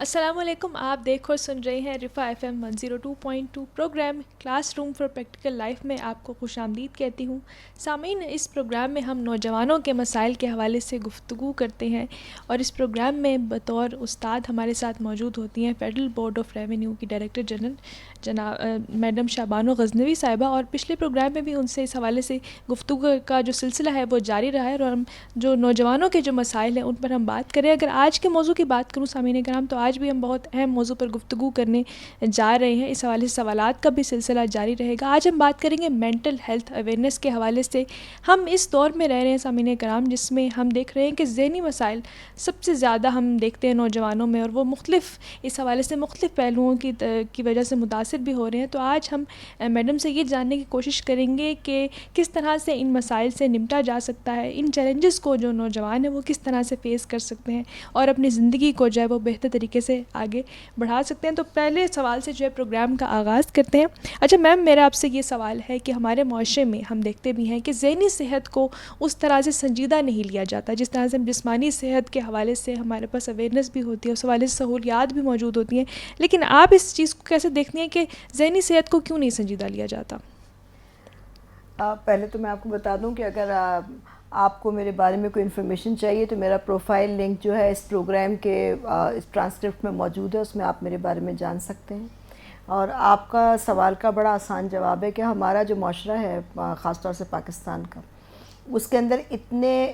السلام علیکم. آپ دیکھ اور سن رہے ہیں رفا ایف ایم 102.2 programme classroom for practical life میں آپ کو خوش آمدید کہتی ہوں. سامعین، اس پروگرام میں ہم نوجوانوں کے مسائل کے حوالے سے گفتگو کرتے ہیں، اور اس پروگرام میں بطور استاد ہمارے ساتھ موجود ہوتی ہیں فیڈرل بورڈ آف ریونیو کی ڈائریکٹر جنرل میڈم شابانو غزنوی صاحبہ. اور پچھلے پروگرام میں بھی ان سے اس حوالے سے گفتگو کا جو سلسلہ ہے وہ جاری رہا ہے، اور ہم جو نوجوانوں کے جو مسائل ہیں ان پر ہم بات کریں. اگر آج کے موضوع کی بات کروں سامعین کرام، تو آج بھی ہم بہت اہم موضوع پر گفتگو کرنے جا رہے ہیں. اس حوالے سے سوالات کا بھی سلسلہ جاری رہے گا. آج ہم بات کریں گے مینٹل ہیلتھ اویئرنیس کے حوالے سے. ہم اس دور میں رہ رہے ہیں سامعین کرام جس میں ہم دیکھ رہے ہیں کہ ذہنی مسائل سب سے زیادہ ہم دیکھتے ہیں نوجوانوں میں، اور وہ مختلف اس حوالے سے مختلف پہلوؤں کی وجہ سے متاثر بھی ہو رہے ہیں. تو آج ہم میڈم سے یہ جاننے کی کوشش کریں گے کہ کس طرح سے ان مسائل سے نمٹا جا سکتا ہے، ان چیلنجز کو جو نوجوان ہیں وہ کس طرح سے فیس کر سکتے ہیں اور اپنی زندگی کو جو ہے وہ بہتر طریقے سے آگے بڑھا سکتے ہیں. تو پہلے سوال سے جو ہے پروگرام کا آغاز کرتے ہیں. اچھا میم، میرا آپ سے یہ سوال ہے کہ ہمارے معاشرے میں ہم دیکھتے بھی ہیں کہ ذہنی صحت کو اس طرح سے سنجیدہ نہیں لیا جاتا جس طرح سے جسمانی صحت کے حوالے سے ہمارے پاس اویئرنیس بھی ہوتی ہے، اس حوالے سے سہولیات بھی موجود ہوتی ہیں. لیکن آپ اس چیز کو کیسے دیکھتی ہیں کہ ذہنی صحت کو کیوں نہیں سنجیدہ لیا جاتا؟ پہلے تو میں آپ کو بتا دوں کہ اگر آپ کو میرے بارے میں کوئی انفارمیشن چاہیے تو میرا پروفائل لنک جو ہے اس پروگرام کے اس ٹرانسکرپٹ میں موجود ہے، اس میں آپ میرے بارے میں جان سکتے ہیں. اور آپ کا سوال کا بڑا آسان جواب ہے کہ ہمارا جو معاشرہ ہے خاص طور سے پاکستان کا، اس کے اندر اتنے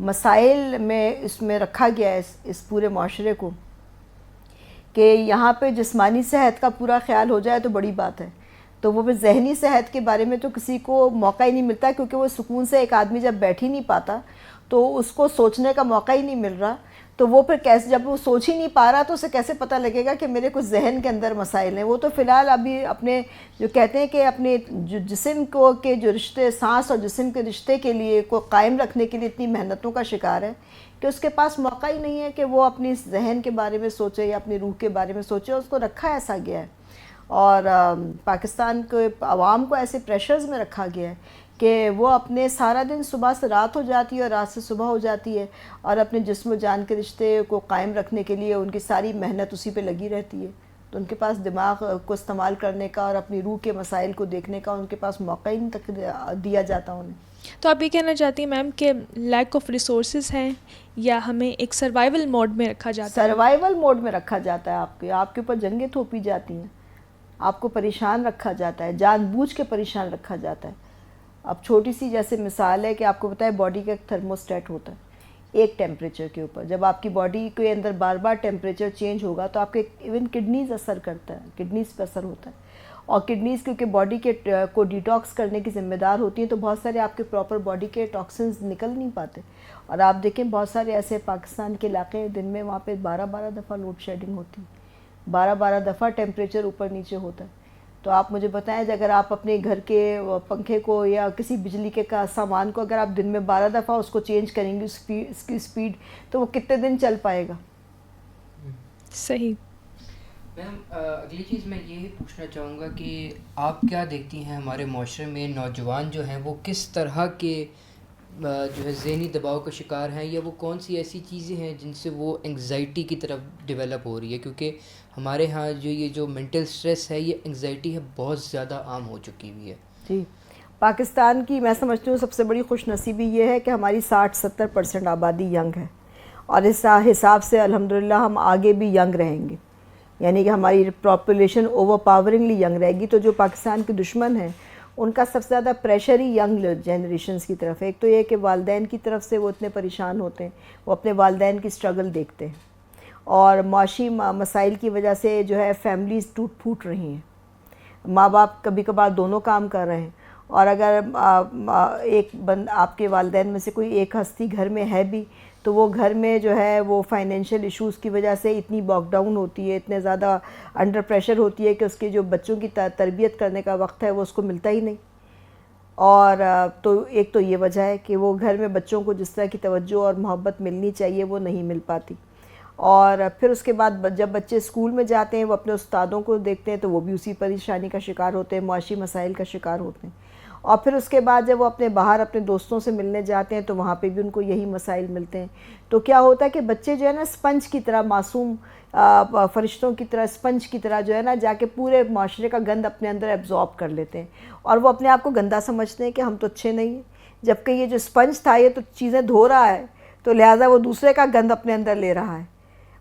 مسائل میں اس میں رکھا گیا ہے اس پورے معاشرے کو کہ یہاں پہ جسمانی صحت کا پورا خیال ہو جائے تو بڑی بات ہے، تو وہ ذہنی صحت کے بارے میں تو کسی کو موقع ہی نہیں ملتا، کیونکہ وہ سکون سے ایک آدمی جب بیٹھ ہی نہیں پاتا تو اس کو سوچنے کا موقع ہی نہیں مل رہا. تو وہ پھر کیسے، جب وہ سوچ ہی نہیں پا رہا تو اسے کیسے پتہ لگے گا کہ میرے کچھ ذہن کے اندر مسائل ہیں. وہ تو فی الحال ابھی اپنے جو کہتے ہیں کہ اپنے جو جسم کو کے جو رشتے، سانس اور جسم کے رشتے کے لیے کو قائم رکھنے کے لیے اتنی محنتوں کا شکار ہے کہ اس کے پاس موقع ہی نہیں ہے کہ وہ اپنی ذہن کے بارے میں سوچے یا اپنی روح کے بارے میں سوچے. اس کو رکھا ایسا گیا ہے، اور پاکستان کے عوام کو ایسے پریشرز میں رکھا گیا ہے کہ وہ اپنے سارا دن صبح سے رات ہو جاتی ہے اور رات سے صبح ہو جاتی ہے، اور اپنے جسم و جان کے رشتے کو قائم رکھنے کے لیے ان کی ساری محنت اسی پہ لگی رہتی ہے. تو ان کے پاس دماغ کو استعمال کرنے کا اور اپنی روح کے مسائل کو دیکھنے کا ان کے پاس موقع ہی نہیں دیا جاتا انہیں. تو آپ یہ کہنا چاہتی ہیں میم کہ لیک آف ریسورسز ہیں یا ہمیں ایک سروائیول موڈ میں رکھا جاتا ہے؟ سروائیول موڈ میں رکھا جاتا ہے. آپ کے اوپر جنگیں تھوپی جاتی ہیں، آپ کو پریشان رکھا جاتا ہے، جان بوجھ کے پریشان رکھا جاتا ہے. اب چھوٹی سی جیسے مثال ہے کہ آپ کو پتہ ہے باڈی کا ایک تھرموسٹیٹ ہوتا ہے ایک ٹیمپریچر کے اوپر. جب آپ کی باڈی کے اندر بار بار ٹیمپریچر چینج ہوگا تو آپ کے ایون کڈنیز اثر کرتا ہے، کڈنیز پہ اثر ہوتا ہے. اور کڈنیز کیونکہ باڈی کے کو ڈیٹاکس کرنے کی ذمہ دار ہوتی ہیں تو بہت سارے آپ کے پراپر باڈی کے ٹاکسنز نکل نہیں پاتے. اور آپ دیکھیں بہت سارے ایسے پاکستان کے علاقے دن میں وہاں پہ 12 دفعہ لوڈ شیڈنگ ہوتی ہے، 12 دفعہ ٹیمپریچر اوپر نیچے ہوتا ہے. تو آپ مجھے بتائیں اگر آپ اپنے گھر کے پنکھے کو یا کسی بجلی کے سامان کو اگر آپ دن میں 12 دفعہ اس کو چینج کریں گے اس کی سپیڈ، تو وہ کتنے دن چل پائے گا؟ صحیح. میم اگلی چیز میں یہ پوچھنا چاہوں گا کہ آپ کیا دیکھتی ہیں ہمارے معاشرے میں نوجوان جو ہیں وہ کس طرح کے جو ہے ذہنی دباؤ کا شکار ہیں، یا وہ کون سی ایسی چیزیں ہیں جن سے وہ انگزائٹی کی طرف ڈیولپ ہو رہی ہے؟ کیونکہ ہمارے ہاں یہ جو مینٹل سٹریس ہے، یہ انگزائٹی ہے بہت زیادہ عام ہو چکی ہوئی ہے. جی، پاکستان کی میں سمجھتی ہوں سب سے بڑی خوش نصیبی یہ ہے کہ ہماری 60-70% آبادی ینگ ہے، اور اس حساب سے الحمدللہ ہم آگے بھی ینگ رہیں گے. یعنی کہ ہماری پاپولیشن اوور پاورنگلی ینگ رہے گی. تو جو پاکستان کے دشمن ہیں ان کا سب سے زیادہ پریشر ہی ینگ جنریشنز کی طرف ہے. ایک تو یہ کہ والدین کی طرف سے وہ اتنے پریشان ہوتے ہیں، وہ اپنے والدین کی سٹرگل دیکھتے ہیں، اور معاشی مسائل کی وجہ سے جو ہے فیملیز ٹوٹ پھوٹ رہی ہیں. ماں باپ کبھی کبھار دونوں کام کر رہے ہیں، اور اگر آپ کے والدین میں سے کوئی ایک ہستی گھر میں ہے بھی تو وہ گھر میں جو ہے وہ فائنینشیل ایشوز کی وجہ سے اتنی باک ڈاؤن ہوتی ہے، اتنے زیادہ انڈر پریشر ہوتی ہے کہ اس کے جو بچوں کی تربیت کرنے کا وقت ہے وہ اس کو ملتا ہی نہیں. اور تو ایک تو یہ وجہ ہے کہ وہ گھر میں بچوں کو جس طرح کی توجہ اور محبت ملنی چاہیے وہ نہیں مل پاتی. اور پھر اس کے بعد جب بچے اسکول میں جاتے ہیں وہ اپنے استادوں کو دیکھتے ہیں تو وہ بھی اسی پریشانی کا شکار ہوتے ہیں، معاشی مسائل کا شکار ہوتے ہیں. اور پھر اس کے بعد جب وہ باہر اپنے دوستوں سے ملنے جاتے ہیں تو وہاں پہ بھی ان کو یہی مسائل ملتے ہیں. تو کیا ہوتا ہے کہ بچے جو ہے نا اسپنج کی طرح، معصوم فرشتوں کی طرح، اسپنج کی طرح جو ہے نا جا کے پورے معاشرے کا گند اپنے اندر ایبزارب کر لیتے ہیں، اور وہ اپنے آپ کو گندا سمجھتے ہیں کہ ہم تو اچھے نہیں ہیں، جبکہ یہ جو اسپنج تھا یہ تو چیزیں دھو رہا ہے، تو لہٰذا وہ دوسرے کا گند اپنے اندر لے رہا ہے.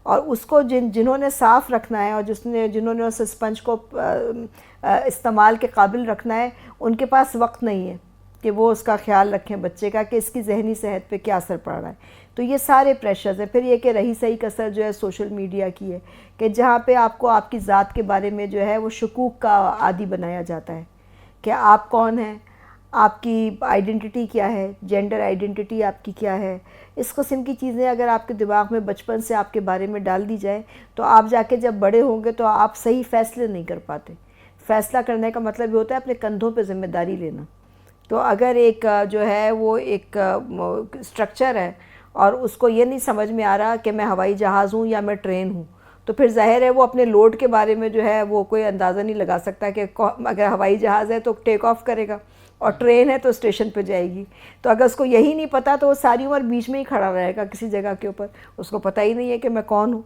اور اس کو جنہوں نے صاف رکھنا ہے اور جنہوں نے اس اسپنج کو استعمال کے قابل رکھنا ہے، ان کے پاس وقت نہیں ہے کہ وہ اس کا خیال رکھیں بچے کا کہ اس کی ذہنی صحت پہ کیا اثر پڑ رہا ہے. تو یہ سارے پریشرز ہیں. پھر یہ کہ رہی سہی کثر جو ہے سوشل میڈیا کی ہے کہ جہاں پہ آپ کو آپ کی ذات کے بارے میں جو ہے وہ شکوک کا عادی بنایا جاتا ہے کہ آپ کون ہیں، آپ کی آئیڈینٹی کیا ہے، جینڈر آئیڈینٹی آپ کی کیا ہے. اس قسم کی چیزیں اگر آپ کے دماغ میں بچپن سے آپ کے بارے میں ڈال دی جائے تو آپ جا کے جب بڑے ہوں گے تو آپ صحیح فیصلے نہیں کر پاتے. فیصلہ کرنے کا مطلب یہ ہوتا ہے اپنے کندھوں پہ ذمہ داری لینا. تو اگر ایک جو ہے وہ ایک اسٹرکچر ہے اور اس کو یہ نہیں سمجھ میں آ رہا کہ میں ہوائی جہاز ہوں یا میں ٹرین ہوں، تو پھر ظاہر ہے وہ اپنے لوڈ کے بارے میں جو ہے وہ کوئی اندازہ نہیں لگا سکتا کہ اگر ہوائی جہاز ہے تو ٹیک آف کرے گا اور ٹرین ہے تو اسٹیشن پہ جائے گی. تو اگر اس کو یہی نہیں پتہ تو وہ ساری عمر بیچ میں ہی کھڑا رہے گا کسی جگہ کے اوپر، اس کو پتہ ہی نہیں ہے کہ میں کون ہوں.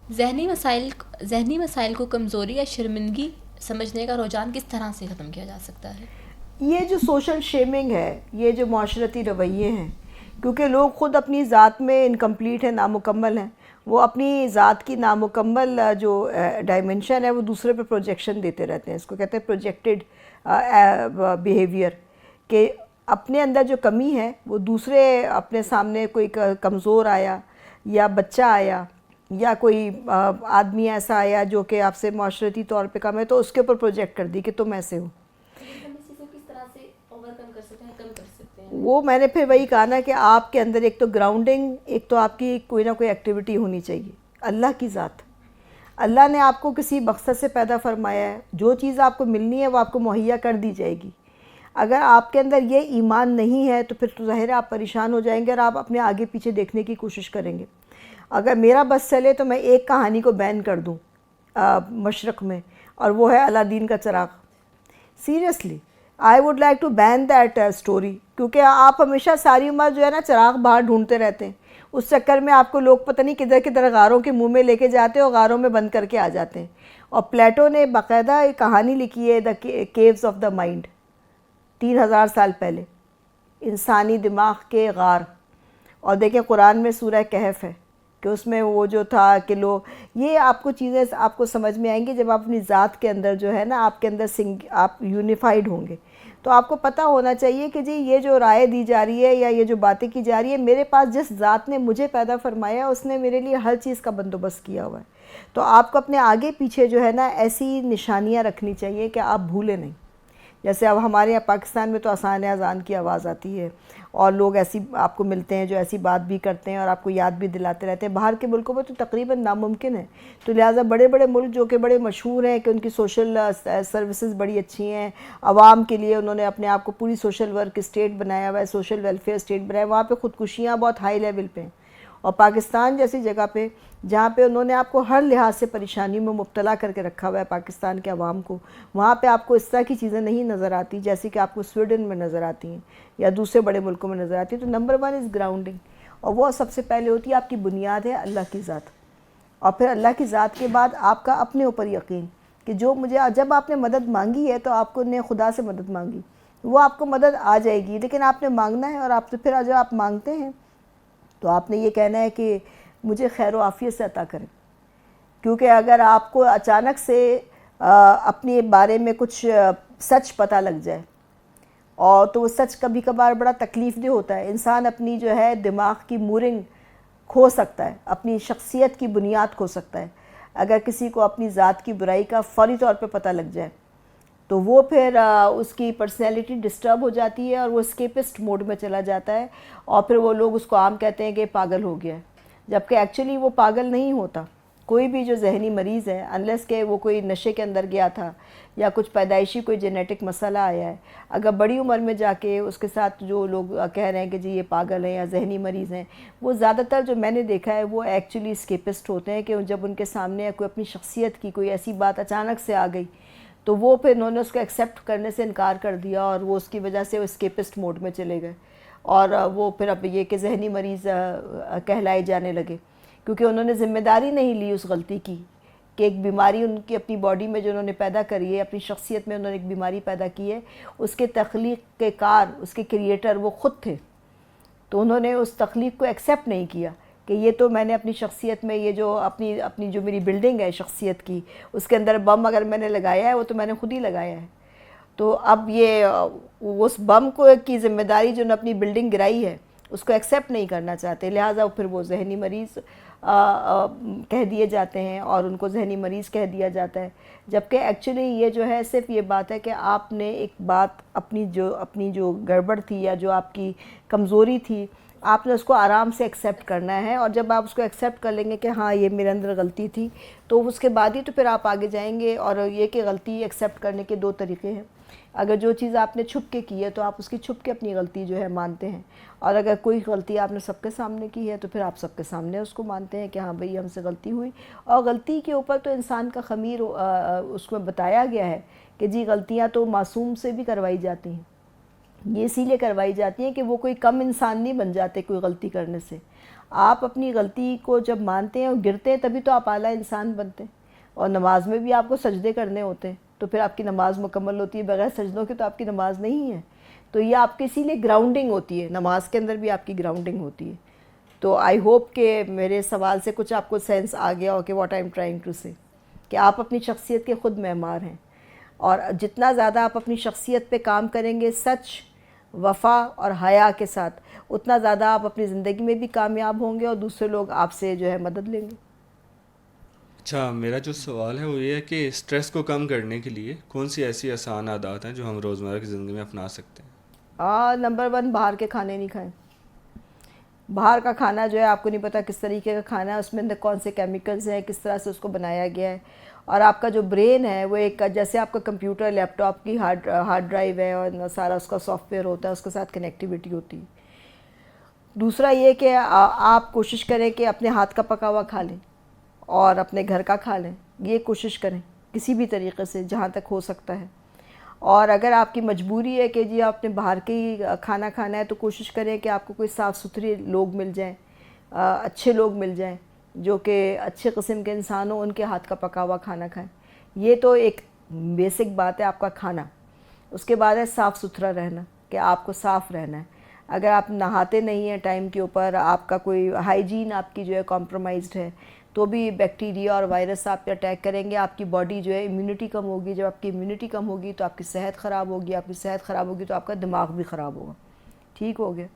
ذہنی مسائل کو کمزوری یا شرمندگی سمجھنے کا رجحان کس طرح سے ختم کیا جا سکتا ہے؟ یہ جو سوشل شیمنگ ہے، یہ جو معاشرتی رویے ہیں، کیونکہ لوگ خود اپنی ذات میں انکمپلیٹ ہیں، نامکمل ہیں، وہ اپنی ذات کی نامکمل جو ڈائمنشن ہے وہ دوسرے پہ پروجیکشن دیتے رہتے ہیں. اس کو کہتے ہیں پروجیکٹڈ بیہیویئر، کہ اپنے اندر جو کمی ہے وہ دوسرے اپنے سامنے کوئی کمزور آیا یا بچہ آیا یا کوئی آدمی ایسا آیا جو کہ آپ سے معاشرتی طور پہ کم ہے تو اس کے اوپر پروجیکٹ کر دی کہ تم ایسے ہو. وہ میں نے پھر وہی کہا نا کہ آپ کے اندر ایک تو گراؤنڈنگ، ایک تو آپ کی کوئی نہ کوئی ایکٹیویٹی ہونی چاہیے. اللہ کی ذات، اللہ نے آپ کو کسی مقصد سے پیدا فرمایا ہے، جو چیز آپ کو ملنی ہے وہ آپ کو مہیا کر دی جائے گی. اگر آپ کے اندر یہ ایمان نہیں ہے تو پھر تو ظاہر ہے آپ پریشان ہو جائیں گے اور آپ اپنے آگے پیچھے دیکھنے کی کوشش کریں گے. اگر میرا بس چلے تو میں ایک کہانی کو بین کر دوں مشرق میں، اور وہ ہے الادین کا چراغ. Seriously I would like to ban that story, کیونکہ آپ ہمیشہ ساری عمر جو ہے نا چراغ باہر ڈھونڈتے رہتے ہیں. اس چکر میں آپ کو لوگ پتہ نہیں کدھر کدھر غاروں کے منہ میں لے کے جاتے ہیں اور غاروں میں بند کر کے آ جاتے ہیں. اور پلیٹو نے باقاعدہ ایک کہانی لکھی ہے، دا کیوز آف دا مائنڈ، 3000 سال پہلے، انسانی دماغ کے غار. اور دیکھیں قرآن میں سورہ کہف ہے کہ اس میں وہ جو تھا کہ لوگ، یہ آپ کو چیزیں آپ کو سمجھ میں آئیں گی جب آپ اپنی ذات کے اندر جو ہے نا آپ کے اندر آپ یونیفائڈ ہوں گے. تو آپ کو پتہ ہونا چاہیے کہ جی یہ جو رائے دی جا رہی ہے یا یہ جو باتیں کی جا رہی ہے، میرے پاس جس ذات نے مجھے پیدا فرمایا اس نے میرے لیے ہر چیز کا بندوبست کیا ہوا ہے. تو آپ کو اپنے آگے پیچھے جو ہے نا ایسی نشانیاں رکھنی چاہیے کہ آپ بھولیں نہیں. جیسے اب ہمارے یہاں پاکستان میں تو آسان اذان کی آواز آتی ہے اور لوگ ایسی آپ کو ملتے ہیں جو ایسی بات بھی کرتے ہیں اور آپ کو یاد بھی دلاتے رہتے ہیں. باہر کے ملکوں میں تو تقریباً ناممکن ہے. تو لہٰذا بڑے بڑے ملک جو کہ بڑے مشہور ہیں کہ ان کی سوشل سروسز بڑی اچھی ہیں، عوام کے لیے انہوں نے اپنے آپ کو پوری سوشل ورک اسٹیٹ بنایا ہوا ہے، سوشل ویلفیئر اسٹیٹ بنایا، وہاں پہ خودکشیاں بہت ہائی لیول پہ ہیں. اور پاکستان جیسی جگہ پہ جہاں پہ انہوں نے آپ کو ہر لحاظ سے پریشانی میں مبتلا کر کے رکھا ہوا ہے پاکستان کے عوام کو، وہاں پہ آپ کو اس طرح کی چیزیں نہیں نظر آتی جیسے کہ آپ کو سویڈن میں نظر آتی ہیں یا دوسرے بڑے ملکوں میں نظر آتی ہیں. تو نمبر 1 از گراؤنڈنگ، اور وہ سب سے پہلے ہوتی ہے آپ کی بنیاد ہے اللہ کی ذات. اور پھر اللہ کی ذات کے بعد آپ کا اپنے اوپر یقین کہ جو جب آپ نے مدد مانگی ہے تو آپ کو نے خدا سے مدد مانگی، وہ آپ کو مدد آ جائے گی، لیکن آپ نے مانگنا ہے. اور آپ سے پھر جب آپ مانگتے ہیں تو آپ نے یہ کہنا ہے کہ مجھے خیر و عافیت سے عطا کریں. کیونکہ اگر آپ کو اچانک سے اپنے بارے میں کچھ سچ پتہ لگ جائے، اور تو وہ سچ کبھی کبھار بڑا تکلیف دہ ہوتا ہے. انسان اپنی جو ہے دماغ کی مورنگ کھو سکتا ہے، اپنی شخصیت کی بنیاد کھو سکتا ہے اگر کسی کو اپنی ذات کی برائی کا فوری طور پہ پتہ لگ جائے. تو وہ پھر اس کی پرسنالٹی ڈسٹرب ہو جاتی ہے اور وہ اسکیپسٹ موڈ میں چلا جاتا ہے، اور پھر وہ لوگ اس کو عام کہتے ہیں کہ پاگل ہو گیا ہے، جبکہ ایکچولی وہ پاگل نہیں ہوتا. کوئی بھی جو ذہنی مریض ہے انلیس کہ وہ کوئی نشے کے اندر گیا تھا یا کچھ پیدائشی کوئی جینیٹک مسئلہ آیا ہے، اگر بڑی عمر میں جا کے اس کے ساتھ جو لوگ کہہ رہے ہیں کہ جی یہ پاگل ہیں یا ذہنی مریض ہیں، وہ زیادہ تر جو میں نے دیکھا ہے وہ ایکچولی اسکیپسٹ ہوتے ہیں کہ جب ان کے سامنے کوئی اپنی شخصیت کی کوئی ایسی بات اچانک سے آ گئی تو وہ پھر انہوں نے اس کو ایکسیپٹ کرنے سے انکار کر دیا اور وہ اس کی وجہ سے وہ اسکیپسٹ موڈ میں چلے گئے اور وہ پھر اب یہ کہ ذہنی مریض کہلائے جانے لگے، کیونکہ انہوں نے ذمہ داری نہیں لی اس غلطی کی کہ ایک بیماری ان کی اپنی باڈی میں جو انہوں نے پیدا کری ہے، اپنی شخصیت میں انہوں نے ایک بیماری پیدا کی ہے، اس کے تخلیق کے کار، اس کے کریٹر وہ خود تھے، تو انہوں نے اس تخلیق کو ایکسیپٹ نہیں کیا کہ یہ تو میں نے اپنی شخصیت میں یہ جو اپنی جو میری بلڈنگ ہے شخصیت کی، اس کے اندر بم اگر میں نے لگایا ہے وہ تو میں نے خود ہی لگایا ہے، تو ب یہ اس بم کو کی ذمہ داری جو نے اپنی بلڈنگ گرائی ہے اس کو ایکسیپٹ نہیں کرنا چاہتے، لہٰذا پھر وہ ذہنی مریض کہہ دیے جاتے ہیں اور ان کو ذہنی مریض کہہ دیا جاتا ہے، جبکہ ایکچولی یہ جو ہے صرف یہ بات ہے کہ آپ نے ایک بات اپنی جو گڑبڑ تھی یا جو آپ کی کمزوری تھی آپ نے اس کو آرام سے ایکسیپٹ کرنا ہے، اور جب آپ اس کو ایکسیپٹ کر لیں گے کہ ہاں یہ میرے اندر غلطی تھی تو اس کے بعد ہی تو پھر آپ آگے جائیں گے، اور یہ کہ غلطی ایکسیپٹ کرنے کے دو طریقے ہیں، اگر جو چیز آپ نے چھپ کے کی ہے تو آپ اس کی چھپ کے اپنی غلطی جو ہے مانتے ہیں، اور اگر کوئی غلطی آپ نے سب کے سامنے کی ہے تو پھر آپ سب کے سامنے اس کو مانتے ہیں کہ ہاں بھئی ہم سے غلطی ہوئی، اور غلطی کے اوپر تو انسان کا خمیر اس میں بتایا گیا ہے کہ جی غلطیاں تو معصوم سے بھی کروائی جاتی ہیں، یہ اسی لیے کروائی جاتی ہیں کہ وہ کوئی کم انسان نہیں بن جاتے کوئی غلطی کرنے سے، آپ اپنی غلطی کو جب مانتے ہیں اور گرتے ہیں تبھی تو آپ اعلیٰ انسان بنتے ہیں، اور نماز میں بھی آپ کو سجدے کرنے ہوتے ہیں تو پھر آپ کی نماز مکمل ہوتی ہے، بغیر سجدوں کے تو آپ کی نماز نہیں ہے، تو یہ آپ کی اسی لیے گراؤنڈنگ ہوتی ہے، نماز کے اندر بھی آپ کی گراؤنڈنگ ہوتی ہے، تو آئی ہوپ کہ میرے سوال سے کچھ آپ کو سینس آ گیا ہو کہ what I am trying to say, کہ آپ اپنی شخصیت کے خود معمار ہیں، اور جتنا زیادہ آپ اپنی شخصیت پہ کام کریں گے سچ، وفا اور حیا کے ساتھ، اتنا زیادہ آپ اپنی زندگی میں بھی کامیاب ہوں گے اور دوسرے لوگ آپ سے جو ہے مدد لیں گے۔ اچھا، میرا جو سوال ہے وہ یہ ہے کہ اسٹریس کو کم کرنے کے لیے کون سی ایسی آسان عادات ہیں جو ہم روزمرہ کی زندگی میں اپنا سکتے ہیں؟ نمبر 1، باہر کے کھانے نہیں کھائیں، باہر کا کھانا جو ہے آپ کو نہیں پتہ کس طریقے کا کھانا ہے، اس میں اندر کون سے کیمیکلز ہیں، کس طرح سے اس کو بنایا گیا ہے، اور آپ کا جو برین ہے وہ ایک جیسے آپ کا کمپیوٹر لیپ ٹاپ کی ہارڈ ڈرائیو ہے اور سارا اس کا سافٹ ویئر ہوتا ہے، اس کے ساتھ کنیکٹیوٹی ہوتی ہے۔ دوسرا یہ کہ آپ کوشش کریں کہ اپنے ہاتھ کا پکا ہوا کھا لیں اور اپنے گھر کا کھا لیں، یہ کوشش کریں کسی بھی طریقے سے جہاں تک ہو سکتا ہے، اور اگر آپ کی مجبوری ہے کہ جی آپ نے باہر کے ہی کھانا کھانا ہے تو کوشش کریں کہ آپ کو کوئی صاف ستھرے لوگ مل جائیں، اچھے لوگ مل جائیں جو کہ اچھے قسم کے انسان ہوں، ان کے ہاتھ کا پکا ہوا کھانا کھائیں، یہ تو ایک بیسک بات ہے آپ کا کھانا۔ اس کے بعد ہے صاف ستھرا رہنا، کہ آپ کو صاف رہنا ہے، اگر آپ نہاتے نہیں ہیں ٹائم کے اوپر، آپ کا کوئی ہائیجین آپ کی جو ہے کمپرومائزڈ ہے تو بھی بیکٹیریا اور وائرس آپ پہ اٹیک کریں گے، آپ کی باڈی جو ہے امیونٹی کم ہوگی، جب آپ کی امیونٹی کم ہوگی تو آپ کی صحت خراب ہوگی، آپ کی صحت خراب ہوگی تو آپ کا دماغ بھی خراب ہوگا، ٹھیک ہو گیا۔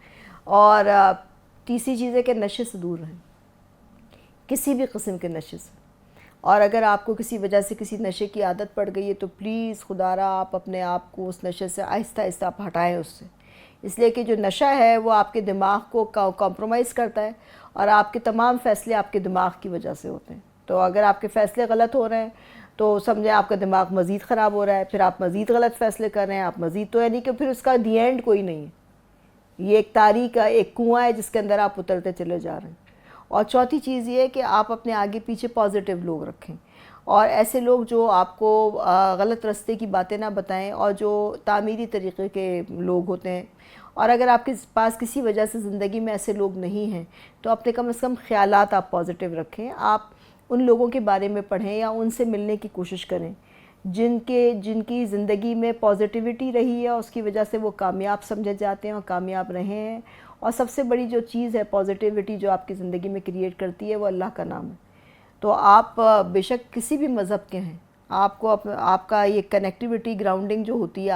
اور تیسری چیز ہے کہ نشے سے دور رہیں، کسی بھی قسم کے نشے سے، اور اگر آپ کو کسی وجہ سے کسی نشے کی عادت پڑ گئی ہے تو پلیز خدا را آپ اپنے آپ کو اس نشے سے آہستہ آہستہ آپ ہٹائیں اس سے، اس لیے کہ جو نشہ ہے وہ آپ کے دماغ کو کمپرومائز کرتا ہے اور آپ کے تمام فیصلے آپ کے دماغ کی وجہ سے ہوتے ہیں، تو اگر آپ کے فیصلے غلط ہو رہے ہیں تو سمجھیں آپ کا دماغ مزید خراب ہو رہا ہے، پھر آپ مزید غلط فیصلے کر رہے ہیں، آپ مزید تو یعنی کہ پھر اس کا دی اینڈ کوئی نہیں ہے، یہ ایک تاریخ کا ایک کنواں ہے جس کے اندر آپ اترتے چلے جا رہے ہیں۔ اور چوتھی چیز یہ ہے کہ آپ اپنے آگے پیچھے پازیٹیو لوگ رکھیں، اور ایسے لوگ جو آپ کو غلط راستے کی باتیں نہ بتائیں اور جو تعمیری طریقے کے لوگ ہوتے ہیں، اور اگر آپ کے پاس کسی وجہ سے زندگی میں ایسے لوگ نہیں ہیں تو اپنے کم از کم خیالات آپ پازیٹیو رکھیں، آپ ان لوگوں کے بارے میں پڑھیں یا ان سے ملنے کی کوشش کریں جن کی زندگی میں پازیٹیوٹی رہی ہے، اس کی وجہ سے وہ کامیاب سمجھے جاتے ہیں اور کامیاب رہے ہیں، اور سب سے بڑی جو چیز ہے پازیٹیوٹی جو آپ کی زندگی میں کریٹ کرتی ہے وہ اللہ کا نام ہے، تو آپ بے شک کسی بھی مذہب کے ہیں، آپ کو آپ کا یہ کنیکٹیوٹی گراؤنڈنگ جو ہوتی ہے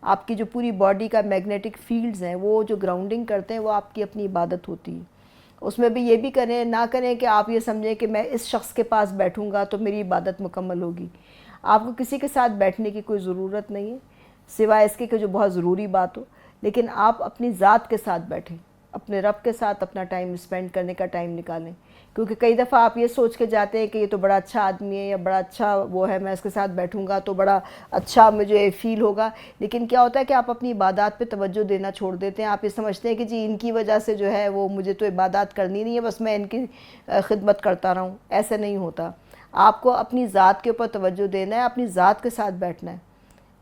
آپ کی جو پوری باڈی کا میگنیٹک فیلڈز ہیں وہ جو گراؤنڈنگ کرتے ہیں وہ آپ کی اپنی عبادت ہوتی ہے، اس میں بھی یہ بھی نہ کریں کہ آپ یہ سمجھیں کہ میں اس شخص کے پاس بیٹھوں گا تو میری عبادت مکمل ہوگی، آپ کو کسی کے ساتھ بیٹھنے کی کوئی ضرورت نہیں ہے سوائے اس کے کہ جو بہت ضروری بات ہو، لیکن آپ اپنی ذات کے ساتھ بیٹھیں، اپنے رب کے ساتھ اپنا ٹائم اسپینڈ کرنے کا ٹائم نکالیں، کیونکہ کئی دفعہ آپ یہ سوچ کے جاتے ہیں کہ یہ تو بڑا اچھا آدمی ہے یا بڑا اچھا وہ ہے، میں اس کے ساتھ بیٹھوں گا تو بڑا اچھا مجھے فیل ہوگا، لیکن کیا ہوتا ہے کہ آپ اپنی عبادات پہ توجہ دینا چھوڑ دیتے ہیں. آپ یہ سمجھتے ہیں کہ جی ان کی وجہ سے جو ہے وہ مجھے تو عبادات کرنی نہیں ہے، بس میں ان کی خدمت کرتا رہوں. ایسا نہیں ہوتا. آپ کو اپنی ذات کے اوپر توجہ دینا ہے، اپنی ذات کے ساتھ بیٹھنا ہے.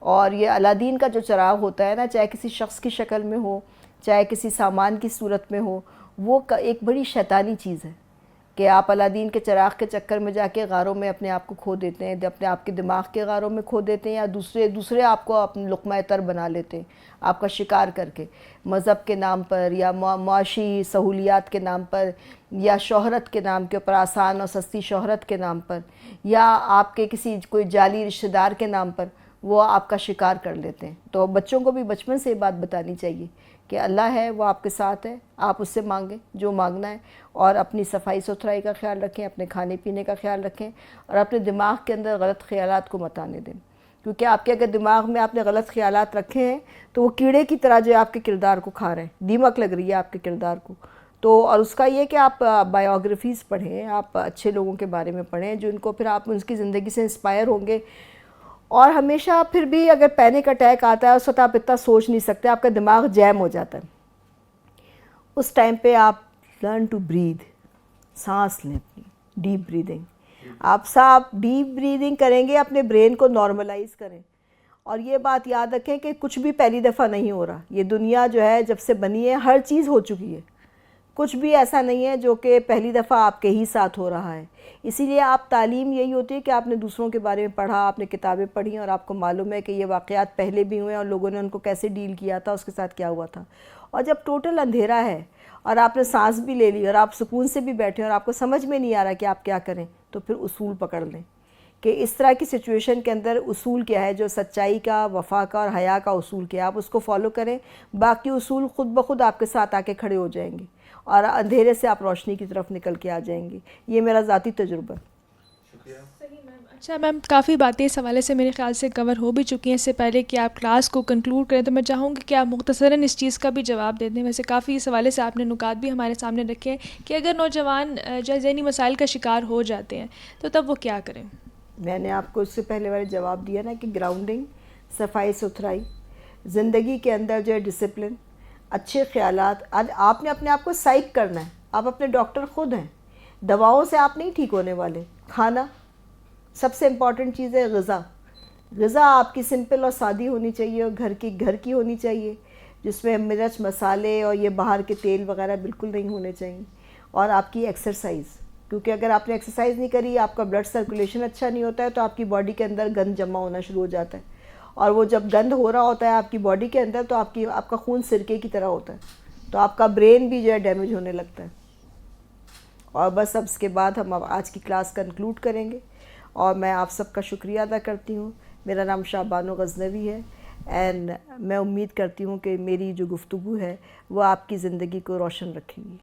اور یہ الادین کا جو چراغ ہوتا ہے نا، چاہے کسی شخص کی شکل میں ہو، چاہے کسی سامان کی صورت میں ہو، وہ ایک بڑی شیطانی چیز ہے کہ آپ الادین کے چراغ کے چکر میں جا کے غاروں میں اپنے آپ کو کھو دیتے ہیں، اپنے آپ کے دماغ کے غاروں میں کھو دیتے ہیں، یا دوسرے آپ کو اپنے لقمہ تر بنا لیتے ہیں آپ کا شکار کر کے، مذہب کے نام پر یا معاشی سہولیات کے نام پر یا شہرت کے نام کے اوپر، آسان اور سستی شہرت کے نام پر، یا آپ کے کسی کوئی جعلی رشتہ دار کے نام پر وہ آپ کا شکار کر لیتے ہیں. تو بچوں کو بھی بچپن سے یہ بات بتانی چاہیے کہ اللہ ہے، وہ آپ کے ساتھ ہے، آپ اس سے مانگیں جو مانگنا ہے، اور اپنی صفائی ستھرائی کا خیال رکھیں، اپنے کھانے پینے کا خیال رکھیں، اور اپنے دماغ کے اندر غلط خیالات کو مت آنے دیں. کیونکہ آپ کے اگر دماغ میں آپ نے غلط خیالات رکھے ہیں تو وہ کیڑے کی طرح جو آپ کے کردار کو کھا رہے ہیں، دیمک لگ رہی ہے آپ کے کردار کو. تو اور اس کا یہ کہ آپ بایوگرافیز پڑھیں، آپ اچھے لوگوں کے بارے میں پڑھیں جو ان کو پھر آپ ان کی زندگی سے انسپائر ہوں گے. اور ہمیشہ پھر بھی اگر پینک اٹیک آتا ہے اس وقت آپ اتنا سوچ نہیں سکتے، آپ کا دماغ جیم ہو جاتا ہے. اس ٹائم پہ آپ لرن ٹو بریتھ، سانس لیں اپنی، ڈیپ بریدنگ. آپ ڈیپ بریدنگ کریں گے، اپنے برین کو نارملائز کریں. اور یہ بات یاد رکھیں کہ کچھ بھی پہلی دفعہ نہیں ہو رہا. یہ دنیا جو ہے جب سے بنی ہے ہر چیز ہو چکی ہے، کچھ بھی ایسا نہیں ہے جو کہ پہلی دفعہ آپ کے ہی ساتھ ہو رہا ہے. اسی لیے آپ تعلیم یہی ہوتی ہے کہ آپ نے دوسروں کے بارے میں پڑھا، آپ نے کتابیں پڑھی اور آپ کو معلوم ہے کہ یہ واقعات پہلے بھی ہوئے اور لوگوں نے ان کو کیسے ڈیل کیا تھا، اس کے ساتھ کیا ہوا تھا. اور جب ٹوٹل اندھیرا ہے اور آپ نے سانس بھی لے لی اور آپ سکون سے بھی بیٹھے اور آپ کو سمجھ میں نہیں آ رہا کہ آپ کیا کریں، تو پھر اصول پکڑ لیں کہ اس طرح کی سچویشن کے اندر اصول کیا ہے، جو سچائی کا، وفا کا اور حیا کا اصول کیا ہے، آپ اس کو فالو کریں. باقی اصول خود بخود آپ کے ساتھ آ کے کھڑے ہو جائیں گے اور اندھیرے سے آپ روشنی کی طرف نکل کے آ جائیں گے. یہ میرا ذاتی تجربہ ہے. اچھا میم، کافی باتیں اس حوالے سے میرے خیال سے کور ہو بھی چکی ہیں. اس سے پہلے کہ آپ کلاس کو کنکلوڈ کریں تو میں چاہوں گی کہ آپ مختصراً اس چیز کا بھی جواب دے دیں. ویسے کافی اس حوالے سے آپ نے نکات بھی ہمارے سامنے رکھے ہیں کہ اگر نوجوان جو ذہنی مسائل کا شکار ہو جاتے ہیں تو تب وہ کیا کریں. میں نے آپ کو اس سے پہلے والے جواب دیا نا کہ گراؤنڈنگ، صفائی ستھرائی، زندگی کے اندر جو ہے ڈسپلن، اچھے خیالات. آپ نے اپنے آپ کو سائیک کرنا ہے. آپ اپنے ڈاکٹر خود ہیں، دواؤں سے آپ نہیں ٹھیک ہونے والے. کھانا سب سے امپورٹنٹ چیز ہے. غذا آپ کی سمپل اور سادی ہونی چاہیے اور گھر کی ہونی چاہیے، جس میں مرچ مسالے اور یہ باہر کے تیل وغیرہ بالکل نہیں ہونے چاہیے. اور آپ کی ایکسرسائز، کیونکہ اگر آپ نے ایکسرسائز نہیں کری، آپ کا بلڈ سرکولیشن اچھا نہیں ہوتا ہے تو آپ کی باڈی کے اندر گند جمع ہونا شروع ہو جاتا ہے. اور وہ جب گند ہو رہا ہوتا ہے آپ کی باڈی کے اندر تو آپ کا خون سرکے کی طرح ہوتا ہے، تو آپ کا برین بھی جو ہے ڈیمیج ہونے لگتا ہے. اور بس اب اس کے بعد ہم آج کی کلاس کنکلوڈ کریں گے، اور میں آپ سب کا شکریہ ادا کرتی ہوں. میرا نام شعبانو غزنوی ہے، اینڈ میں امید کرتی ہوں کہ میری جو گفتگو ہے وہ آپ کی زندگی کو روشن رکھے گی.